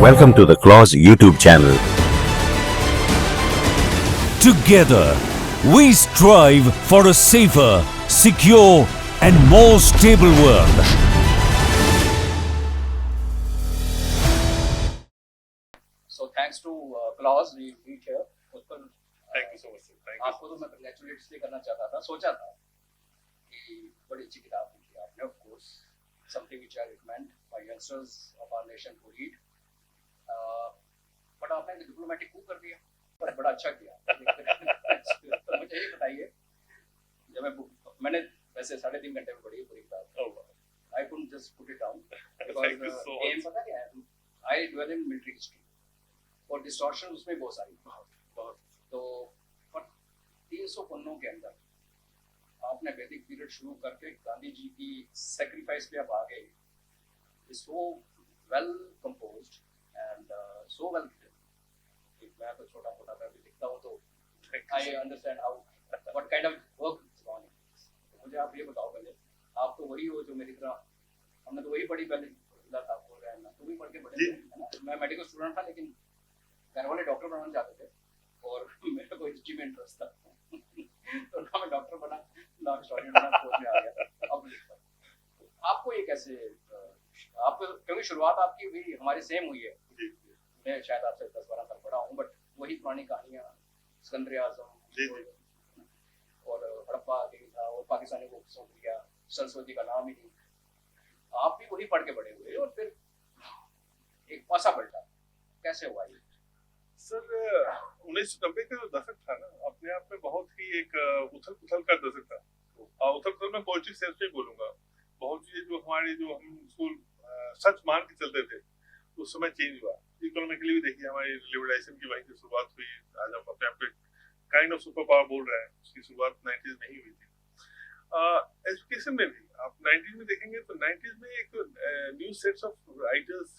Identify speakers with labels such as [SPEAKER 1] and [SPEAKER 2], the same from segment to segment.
[SPEAKER 1] Welcome to the Claus YouTube channel.
[SPEAKER 2] Together, we strive for a safer, secure, and more stable world.
[SPEAKER 3] So thanks to Claus, we meet here. Utpal,
[SPEAKER 4] thank you so much sir. Thank
[SPEAKER 3] आपको तो मैं congratulate इसलिए करना चाहता था, सोचा था कि बड़ी अच्छी किताब लिखी आपने, of course something which I recommend for youngsters of our nation to read. But आपने डिप्लोमेटिक कू कर दिया, पर बड़ा अच्छा किया। तो मुझे ये बताइए, जब मैंने वैसे 3.5 घंटे में पढ़ी पूरी किताब, I couldn't just put it down
[SPEAKER 4] Thank you so
[SPEAKER 3] एम पता क्या है, I dwell in military history और डिस्टॉर्शन उसमें बहुत सारी,
[SPEAKER 4] बहुत
[SPEAKER 3] तो पर 300 पन्नों के अंदर आपने वैदिक पीरियड शुरू करके गांधी जी की सेक्रीफाइस पे आप आ गए, so well composed and so well written. मैं तो छोटा मोटा मैं भी लिखता हूँ, तो I understand how what kind of work is gone in this. तो मुझे आप ये बताओ पहले, आप तो वही हो जो मेरी तरह, हमने तो वही पढ़ी पहले, था बोल रहे हैं ना, तुम भी पढ़ के पढ़े थे, है ना। मैं मेडिकल स्टूडेंट था, लेकिन घर वाले डॉक्टर बनाना चाहते थे और मेरे को हिस्ट्री में इंटरेस्ट था। तो ना मैं डॉक्टर बना, ना हिस्टोरियन बना, फौज में आ गया, अब लिखता हूं। आपको ये कैसे, आपको क्योंकि शुरुआत आपकी भी हमारी सेम हुई है, मैं शायद आपसे 10-12 साल बड़ा हूँ, बट वही पुरानी कहानियाँ, सिकंदर आजम और हड़प्पा किंग था और पाकिस्तानी को सौंप दिया, सरस्वती का नाम ही नहीं, आप भी वही पढ़ के बड़े हुए और फिर एक पासा पलटा, कैसे हुआ ये?
[SPEAKER 4] सर 1990 का जो दशक था ना, अपने आप में बहुत ही एक उथल पुथल का दशक था। और उथल पुथल में पॉजिटिव सेंस में बोलूंगा, बहुत चीजें जो हमारी, जो हम उसको सच मान के चलते थे, उस समय चेंज हुआ। इकोनॉमिकली भी देखिए, हमारी लिबरलाइजेशन की वहीं से शुरुआत हुई। आज हम अपने आप को काइंड ऑफ सुपर पावर बोल रहे हैं, उसकी शुरुआत 90s में ही हुई थी। एजुकेशन में भी आप 90s में देखेंगे तो 90s में एक न्यू सेट्स ऑफ राइटर्स,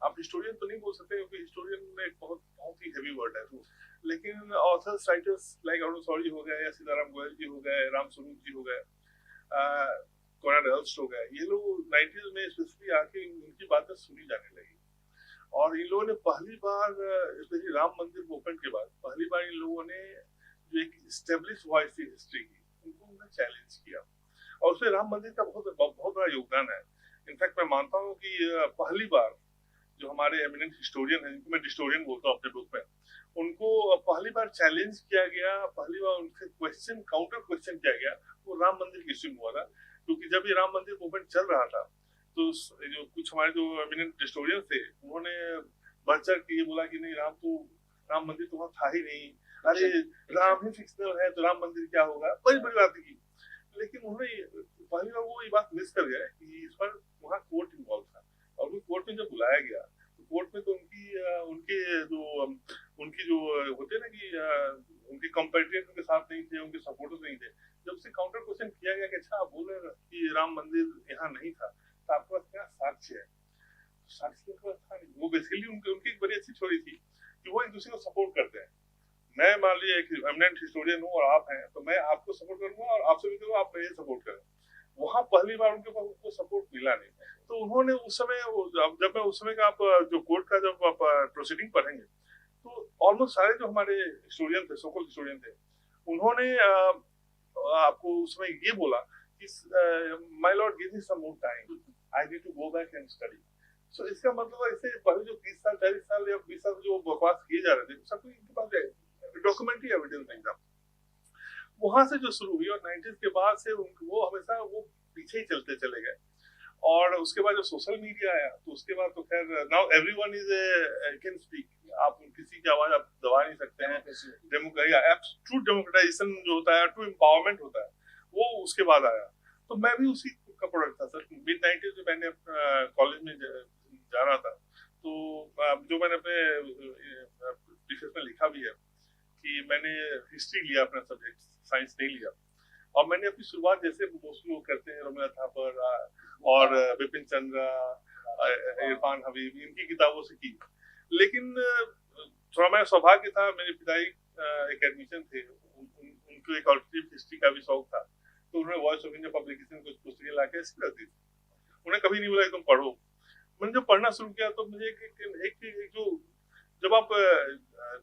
[SPEAKER 4] आप हिस्टोरियन तो नहीं बोल सकते क्योंकि हिस्टोरियन एक बहुत ही हेवी वर्ड है, लेकिन authors writers like Arun Shourie हो गए, या सीताराम गोयल जी हो गए, राम स्वरूप जी हो गए, कोनाड एल्स्ट हो गए, ये लोग 90s में स्पेशली आके उनकी बातें सुनी जाने लगी। और इन लोगों ने पहली बार, स्पेशली राम मंदिर मूवमेंट के बाद, पहली बार इन लोगों ने जो एक एस्टेब्लिश वॉइस थी हिस्ट्री की, उनको उन्होंने चैलेंज किया, और उसमें राम मंदिर का बहुत बड़ा योगदान है। इनफैक्ट मैं मानता हूँ कि पहली बार जो हमारे एमिनेंट हिस्टोरियन हैं, जिनको मैं हिस्टोरियन बोलता हूँ अपने बुक में, उनको पहली बार चैलेंज किया गया, पहली बार उनसे क्वेश्चन, काउंटर क्वेश्चन किया गया, वो राम मंदिर के इश्यू में हुआ था। क्योंकि जब ये राम मंदिर मूवमेंट चल रहा था, तो जो कुछ हमारे जो एमिनेंट हिस्टोरियन थे, उन्होंने बढ़ चढ़ के ये बोला कि नहीं, राम मंदिर तो वहाँ था ही नहीं, अरे राम ही फिक्शनल है तो राम मंदिर क्या होगा, बड़ी बड़ी बात की। लेकिन उन्होंने पहली बार वो ये बात मिस कर गया कि इस पर वहाँ कोर्ट इन्वॉल्व था, और वो कोर्ट में जब बुलाया गया, तो कोर्ट में तो उनकी जो होते ना कि उनके कंपेटिटर्स उनके साथ नहीं थे, उनके सपोर्टर्स नहीं थे। जब उससे काउंटर क्वेश्चन किया गया कि अच्छा आप बोल रहे हैं कि राम मंदिर यहाँ नहीं था, तो आपके पास क्या साक्ष्य है? साक्ष्य उनके पास था नहीं। वो बेसिकली उनकी एक बड़ी अच्छी थ्योरी थी कि वो एक दूसरे को सपोर्ट करते हैं। मैं मान लीजिए एक एमिनेंट हिस्टोरियन हूँ और आप हैं, तो मैं आपको सपोर्ट करूंगा और आपसे भी करूंगा, आप मुझे सपोर्ट करें। वहाँ पहली बार उनके पास उनको सपोर्ट मिला नहीं, तो उन्होंने उस समय, जब मैं उस समय का आप जो कोर्ट का जब आप प्रोसीडिंग पढ़ेंगे, तो ऑलमोस्ट सारे जो हमारे हिस्टोरियन थे, सोकल हिस्टोरियन थे, उन्होंने आपको उस समय ये बोला कि my lord give me some more time, I need to go back and study. So इसका मतलब ऐसे पहले जो 30 साल 40 साल या 20 साल जो बकवास किए जा रहे थे, सब कुछ इनके पास डॉक्यूमेंट्री एविडेंस नहीं था। वहां से जो शुरू हुई, और 90s के बाद से वो हमेशा वो पीछे ही चलते चले गए। और उसके बाद जब सोशल मीडिया आया, तो उसके बाद तो खैर now everyone is can speak, आप किसी की आवाज आप दबा नहीं सकते हैं। ट्रू डेमोक्रेटाइजेशन जो होता है, ट्रू एम्पावरमेंट होता है, वो उसके बाद आया। तो मैं भी उसी का प्रोडक्ट था सर। मिड 90s में मैंने कॉलेज में जा रहा था, तो जो मैंने अपने थीसिस में लिखा भी है कि मैंने हिस्ट्री लिया अपना सब्जेक्ट, साइंस नहीं लिया। और मैंने अपनी शुरुआत जैसे मोस्टली लोग करते हैं, रवींद्रनाथ थापर और बिपिन चंद्र, इरफान हबीब, इनकी किताबों से की। लेकिन थोड़ा मेरा सौभाग्य था, मेरे पिताजी एक एडमिशन थे, उनको एक अल्टरनेटिव हिस्ट्री का भी शौक था, तो उन्होंने वॉइस ऑफ इंडिया पब्लिकेशन कुछ पुस्तकें ला के ऐसी कर दी थी। उन्हें कभी नहीं बोला कि तुम पढ़ो, मैंने जब पढ़ना शुरू किया तो मुझे एक जो जब आप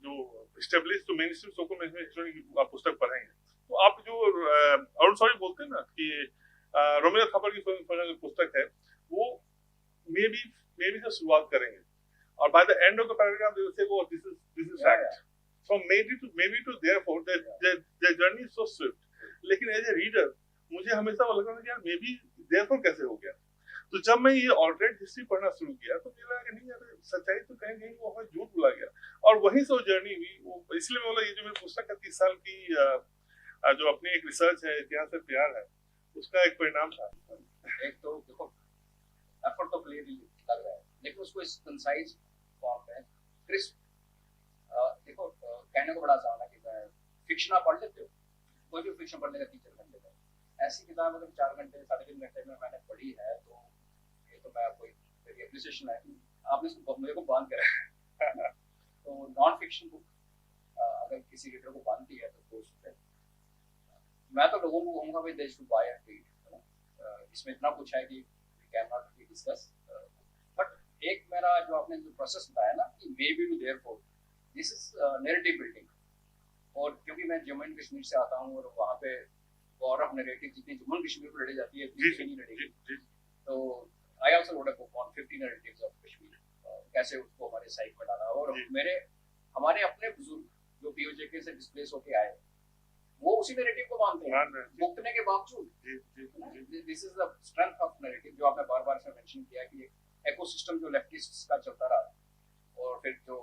[SPEAKER 4] जो स्टेब्लिश जो मेन स्ट्रीम सोको मैनेजमेंट हिस्टोरी की आप पुस्तक पढ़ेंगे तो आप जो अरुण सॉरी बोलते हैं ना कि रोमियो थापर की जो पुस्तक है वो मे बी से शुरुआत करेंगे और by the end of the paragraph they will say वो this is fact from maybe to therefore their journey is so swift लेकिन एज ए रीडर मुझे हमेशा वो लगता था कि यार मे बी therefore कैसे हो गया। तो जब मैं ये ऑल्टरनेट हिस्ट्री पढ़ना शुरू किया तो मुझे लगा कि नहीं यार सच्चाई तो कहीं कहीं वो हमें झूठ बोला गया और वहीं से वो जर्नी हुई। वो इसलिए मैं बोला ये जो मेरी पुस्तक है 30 साल की जो अपनी एक रिसर्च है इतिहास से प्यार है उसका एक परिणाम था।
[SPEAKER 3] एक तो देखो एफर्ट तो क्लियरली लग रहा है लेकिन उसको इस कंसाइज फॉर्म में क्रिस्प देखो कहने को बड़ा आसान है कि मैं फिक्शन आप पढ़ लेते हो कोई भी फिक्शन पढ़ने का 3-4 घंटे का ऐसी किताब अगर 4 घंटे 3.5 घंटे में मैंने पढ़ी है तो ये तो मैं कोई मेरी एप्रिसिएशन है कि आपने इसको मेरे को बांध के रखा है। तो नॉन फिक्शन बुक अगर किसी रीडर को बांधती है तो उसमें मैं तो लोगों को कहूँगा भाई they should buy and read. इसमें इतना कुछ है कि we can not really discuss but एक मेरा जो आपने जो प्रोसेस बताया ना कि maybe to therefore this is narrative building और क्योंकि मैं जम्मू एंड कश्मीर से आता हूँ और वहाँ पे वॉर ऑफ नैरेटिव जितनी जम्मू एंड कश्मीर में लड़ी जाती है नहीं लड़ेगी। तो I also wrote a book on 50 narratives of Kashmir कैसे उसको हमारे साइड में डाला और हमारे अपने बुजुर्ग जो पीओजेके से डिस्प्लेस होके आए वो उसी नैरेटिव को मानते हैं भुगतने के बावजूद। This is the strength of narrative जो आपने बार-बार से मेंशन किया कि इकोसिस्टम जो लेफ्टिस्ट्स का चलता रहा और फिर जो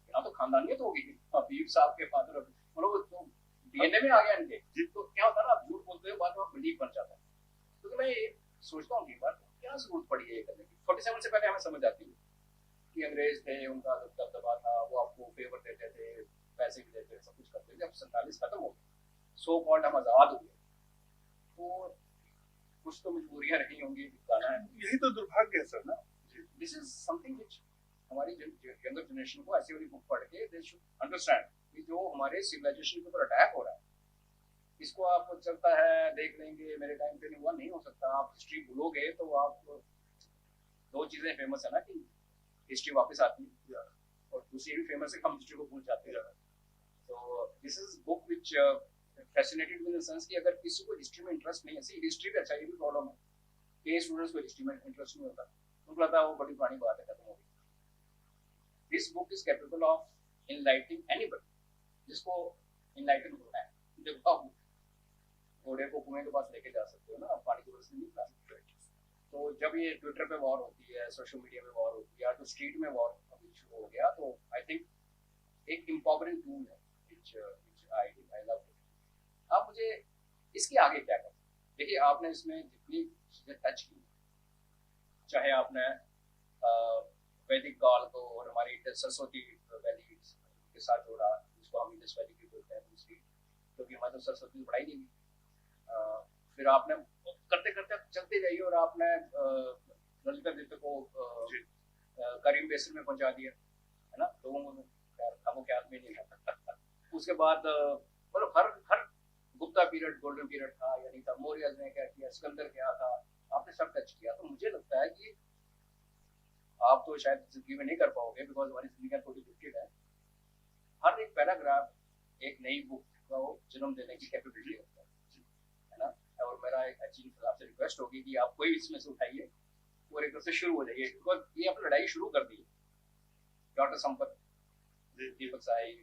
[SPEAKER 3] यहाँ तो खानदानियत होगी हबीब साहब के फादर मतलब तो डीएनए में आ गया इनके तो क्या होता है ना आप झूठ बोलते हो बाद में बिलीव बन जाता है। तो मैं ये सोचता हूँ कि बार क्या जरूरत पड़ी है ये करने की। 47 से पहले हमें समझ आती है कि अंग्रेज थे उनका दबदबा था वो आपको फेवर देते थे पैसे भी देते थे सब कुछ करते थे। जब 47 खत्म हो गया सो कॉल्ड हम आजाद हुए तो कुछ तो मजबूरियां रही होंगी गाना है।
[SPEAKER 4] यही तो दुर्भाग्य है सर ना।
[SPEAKER 3] दिस इज समथिंग व्हिच हमारी यंगर जनरेशन को ऐसी वाली बुक पढ़ के दे शुड अंडरस्टैंड कि जो हमारे सिविलाइजेशन के ऊपर अटैक हो रहा है इसको आप चलता है देख लेंगे मेरे टाइम पे नहीं हुआ नहीं हो सकता। आप हिस्ट्री भूलोगे तो आप दो चीजें फेमस है ना कि हिस्ट्री वापस आती है और दूसरी भी फेमस है हम हिस्ट्री को भूल जाते हैं। तो this is book which fascinated with the sense कि अगर किसी को हिस्ट्री में इंटरेस्ट नहीं है सी हिस्ट्री भी अच्छा ये भी प्रॉब्लम है कई स्टूडेंट्स को हिस्ट्री में इंटरेस्ट नहीं होता उनको लगता है वो बड़ी पुरानी बात है खत्म हो गई। This book is capable of enlightening anybody जिसको इनलाइटन होना है। देखो आप घोड़े को कुएं के पास लेके जा सकते हो ना आप पानी की वजह से नहीं पिला सकते। तो जब ये ट्विटर पे वॉर होती है सोशल मीडिया में वॉर होती है या तो स्ट्रीट में वॉर अभी शुरू हो गया तो आई थिंक एक एम्पावरिंग टूल है व्हिच आई लव। आप मुझे इसके आगे क्या करते देखिए आपने इसमें जितनी चीजें टच की चाहे आपने वैदिक काल को और हमारी सरस्वती वैली के साथ जोड़ा जिसको हम इंडस वैली भी बोलते हैं दूसरी क्योंकि हमारे तो सरस्वती की पढ़ाई नहीं हुई। फिर आपने करते करते चलते जाइए और आपने ललिता नृत्य को करीम बेसिन में पहुंचा दिया है ना लोगों को वो क्या आदमी नहीं था। उसके बाद मतलब हर गुप्ता पीरियड गोल्डन पीरियड था या नहीं था मौर्यज ने क्या किया सिकंदर क्या था आपने सब टच किया। तो मुझे लगता है कि आप तो शायद जिंदगी में नहीं कर पाओगे बिकॉज हमारी जिंदगी थोड़ी लिमिटेड है। हर एक पैराग्राफ एक नई बुक को जन्म देने की कैपेबिलिटी होता है ना। और मेरा एक चीज आपसे रिक्वेस्ट होगी कि आप कोई इसमें से उठाइए और एक से शुरू हो जाइए बिकॉज ये आपने लड़ाई शुरू कर दी। Doctor Sampath Deepak Sai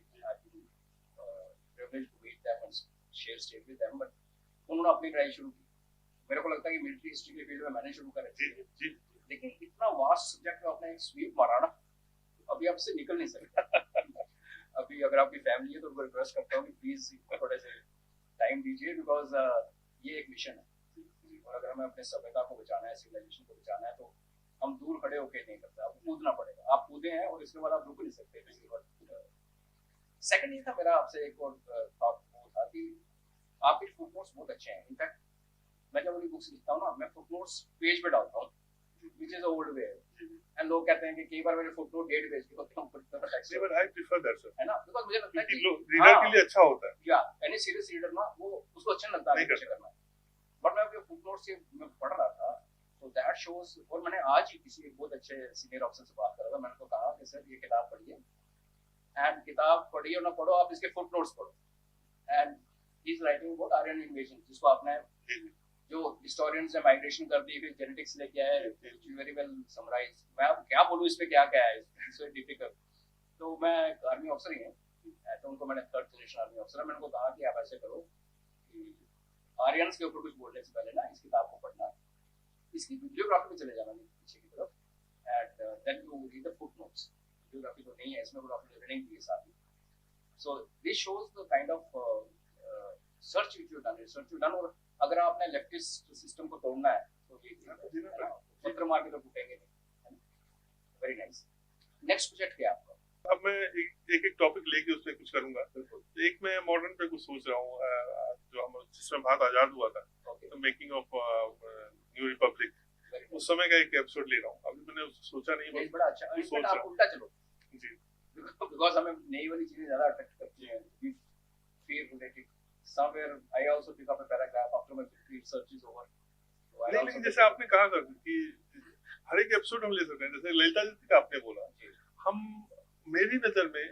[SPEAKER 3] privileged to meet them and share stage with them but उन्होंने अपनी लड़ाई शुरू की। मेरे को लगता है कि मिलिट्री हिस्ट्री के फील्ड में मैंने शुरू करा थी लेकिन इतना वास्ट सब्जेक्ट में आपने एक स्वीप मारा ना अभी आपसे निकल नहीं सकता। अभी अगर आपकी फैमिली है तो उनको रिक्वेस्ट करता हूँ कि प्लीज थोड़े से टाइम दीजिए बिकॉज ये एक मिशन है और अगर हमें अपने सभ्यता को बचाना है सिविलाइजेशन को बचाना है तो हम दूर खड़े होकर नहीं करते आपको कूदना पड़ेगा। आप कूदे हैं और इसके बाद आप रुक नहीं सकते। सेकंड ये था मेरा आपसे एक और थॉट वो था कि आपके फुटनोट्स बहुत अच्छे हैं। इनफैक्ट मैं जब अपनी बुक्स लिखता हूँ ना मैं फुटनोट्स पेज पे डालता हूँ which is old way and लोग कहते हैं कि कई बार मेरे फुटनोट डेट पेज के होते हैं
[SPEAKER 4] but I prefer that sir
[SPEAKER 3] है ना बिकॉज़ मुझे लगता है कि
[SPEAKER 4] रीडर के लिए अच्छा होता है
[SPEAKER 3] या एनी सीरियस रीडर ना वो उसको अच्छा लगता है करना। बट मैं अपने फुटनोट्स से मैं पढ़ रहा था तो दैट शोज। और मैंने आज ही किसी एक बहुत अच्छे सीनियर ऑफिसर से बात कर रहा था, मैंने तो कहा कि सर ये किताब पढ़िए, एंड किताब पढ़िए और ना पढ़ो, आप इसके फुट नोट्स पढ़ो। And he is writing about Aryan invasion, जिसको आपने जो हिस्टोरियंस ने माइग्रेशन कर दी, फिर जेनेटिक्स लेके आए, वेरी वेल समराइज। मैं अब क्या बोलूँ इस पे, क्या क्या है, इट्स वेरी डिफिकल्ट। तो मैं आर्मी ऑफिसर ही हूँ, तो उनको मैंने 3rd जनरेशन आर्मी ऑफिसर, मैंने उनको कहा कि आप ऐसे करो कि आर्यंस के ऊपर कुछ बोलने से पहले ना इस किताब को पढ़ना, इसकी बिब्लियोग्राफी में चले जाना पीछे की तरफ, and then you read the footnotes. Bibliography तो नहीं है इसमें, बट आपने रीडिंग की है साथ ही। So this shows the kind of search which you done, research you done. और अगर आपने लेफ्टिस्ट सिस्टम को तोड़ना है तो ये पत्थर मार के तो टूटेंगे नहीं। Very nice. नेक्स्ट प्रोजेक्ट क्या है आपका?
[SPEAKER 4] अब मैं एक टॉपिक लेके उस पर कुछ करूंगा। एक मैं मॉडर्न पे कुछ सोच रहा हूँ, जो हम जिसमें भारत आजाद हुआ था, मेकिंग ऑफ न्यू रिपब्लिक, उस समय का एक एपिसोड ले रहा हूँ। अभी मैंने सोचा नहीं,
[SPEAKER 3] ये बड़ा अच्छा। इनफैक्ट आप उल्टा चलो
[SPEAKER 4] जी,
[SPEAKER 3] बिकॉज़ हमें नई वाली चीजें ज्यादा अट्रैक्ट करती हैं। We feel related somewhere. I also pick up a paragraph after my research is over.
[SPEAKER 4] नहीं, लेकिन जैसे आपने कहा था कि हर एक एपिसोड हम ले सकते हैं। जैसे ललिता जी का आपने बोला, हम मेरी नजर में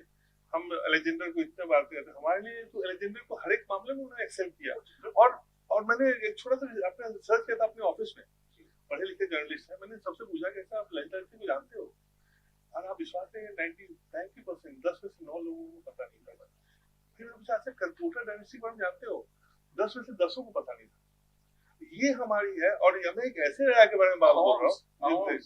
[SPEAKER 4] हम अलेक्जेंडर को इतना बात करते हैं, हमारे लिए तो अलेक्जेंडर को हर एक मामले में उन्होंने एक्सेल किया। और मैंने एक छोटा सा अपने रिसर्च किया था अपने ऑफिस में, पढ़े लिखे जर्नलिस्ट है, मैंने सबसे पूछा कि आप ललिता जी को जानते हो? और आप विश्वास करेंगे 90% 10 में से 9 लोगों को पता नहीं था। फिर मैंने पूछा अच्छा कलकत्ता डायनेस्टी को जानते हो? 10 में से 10 को पता नहीं था। ये हमारी है। और मैं एक ऐसे राजा के बारे में बात बोल रहा हूँ,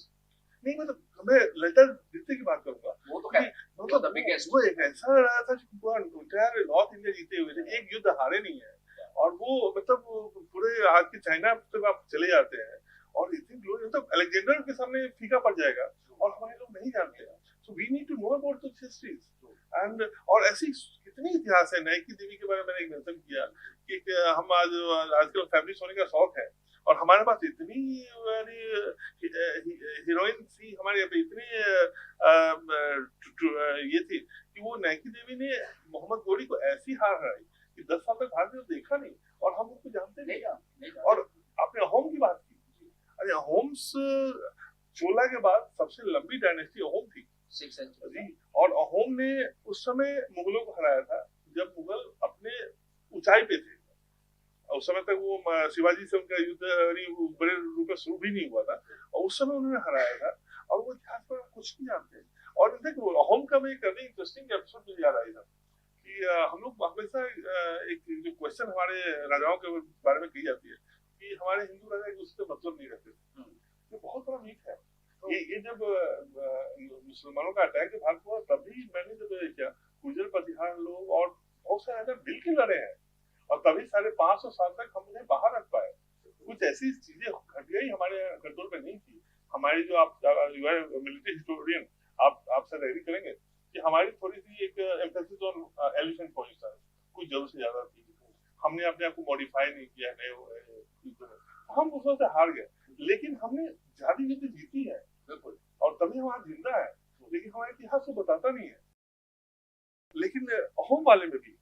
[SPEAKER 4] नहीं मतलब मैं ललिता द्वितीय की बात करूंगा,
[SPEAKER 3] वो तो
[SPEAKER 4] मतलब वो एक ऐसा रहा था जो पूरा इंटायर नॉर्थ इंडिया जीते हुए थे, एक युद्ध हारे नहीं है। और वो मतलब पूरे आज के चाइना तक आप चले जाते हैं और इतनी ग्लोरी, मतलब अलेक्जेंडर के सामने फीका पड़ जाएगा और हमारे लोग नहीं जानते हैं। So we need to know about those histories. And और ऐसी कितनी इतिहास है। नाइकी देवी के बारे में मैंने एक मेंशन किया कि हम आजकल फैमिली सोने का शौक है और हमारे पास इतनी हीरोइन थी, हमारे इतनी ये थी कि वो नाइकी देवी ने मोहम्मद गोरी को ऐसी हार हराई कि 10 साल तक भारत ने देखा नहीं और हम उनको जानते नहीं। और आपने अहोम की बात की, अरे अहोम्स चोला के बाद सबसे लंबी डायनेस्टी अहोम थी,
[SPEAKER 3] 6 सेंचुरी।
[SPEAKER 4] और अहोम ने उस समय मुगलों को हराया था जब मुगल अपने ऊंचाई पे थे। उस समय तक वो शिवाजी से उनका युद्ध बड़े रूप में शुरू भी नहीं हुआ था और उस समय उन्होंने हराया था। और वो इतिहास पर कुछ नहीं जानते। और अहोम का भी एक इंटरेस्टिंग एपिसोड मुझे याद आया था कि हम लोग हमेशा एक जो क्वेश्चन हमारे राजाओं के बारे में की जाती है कि हमारे हिंदू राजा एक दूसरे से मतलब नहीं रखते थे। ये बहुत बड़ा मीट है। ये जब मुसलमानों का अटैक भारत हुआ तभी मैंने जब क्या गुजर प्रतिहार लोग और बहुत सारे राजा मिल के लड़े हैं और तभी 550 साल तक हम उन्हें बाहर रख पाए। कुछ ऐसी चीजें घट गई हमारे कंट्रोल में नहीं थी। हमारी जो आप मिलिट्री हिस्टोरियन आप एग्री करेंगे कि हमारी थोड़ी सी एक एम्फेसिस ऑन एलिफेंट पोजीशन कुछ जरूरत से ज्यादा थी। हमने अपने आप को मॉडिफाई नहीं किया, हम उसमें से हार गए। लेकिन हमने ज्यादा युद्ध जीती है बिल्कुल, और तभी हम आज जिंदा है। लेकिन हमारा इतिहास को बताता नहीं है। लेकिन अहोम वाले में भी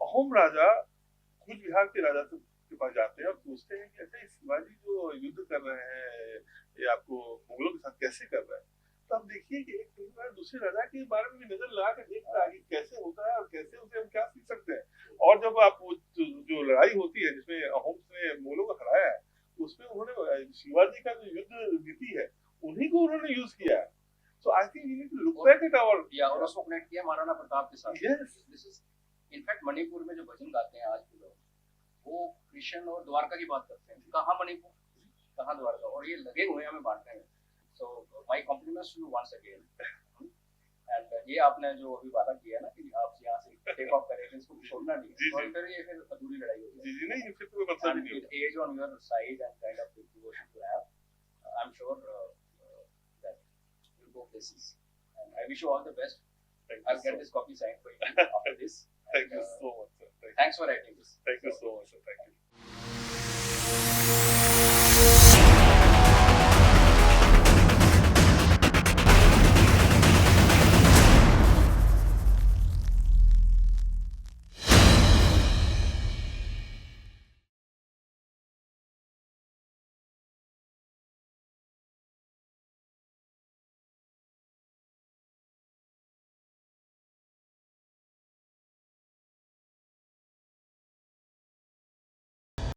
[SPEAKER 4] अहोम राजा कुछ बिहार के राजा के पास जाते हैं और पूछते हैं कि अच्छा शिवाजी जो युद्ध कर रहे हैं ये आपको मुगलों के साथ कैसे कर रहे हैं? तो आप देखिए कि एक दूसरे राजा के बारे में भी नजर लगा कर देख रहा है कि कैसे होता है और कैसे उसे हम क्या सीख सकते हैं। और जब आप जो लड़ाई होती है जिसमें अहोम ने मुगलों को हराया है उसमें उन्होंने शिवाजी का जो युद्ध नीति है उन्हीं को उन्होंने यूज किया है। So I think we need to look back at our
[SPEAKER 3] और उसको कनेक्ट किया महाराणा प्रताप के साथ।
[SPEAKER 4] Yes.
[SPEAKER 3] This is in fact Manipur में जो भजन गाते हैं आज के लोग, वो कृष्ण और द्वारका की बात करते हैं। कहाँ मणिपुर, कहाँ द्वारका, और ये लगे हुए हैं हमें बांटने में। So my compliments to you once again. And ये आपने जो अभी वादा किया है ना कि आप यहाँ से टेक ऑफ करेंगे, इसको छोड़ना नहीं, और फिर ये अधूरी लड़ाई होगी।
[SPEAKER 4] जी नहीं, फिर कोई मतलब नहीं होगा।
[SPEAKER 3] Age on your side and kind of devotion to have, I am sure that you'll go places, and I wish you all the best. I'll get this copy signed for you after this.
[SPEAKER 4] Thank you so much, sir.
[SPEAKER 3] Thanks for writing this.
[SPEAKER 4] Thank you so much, sir. Thank you.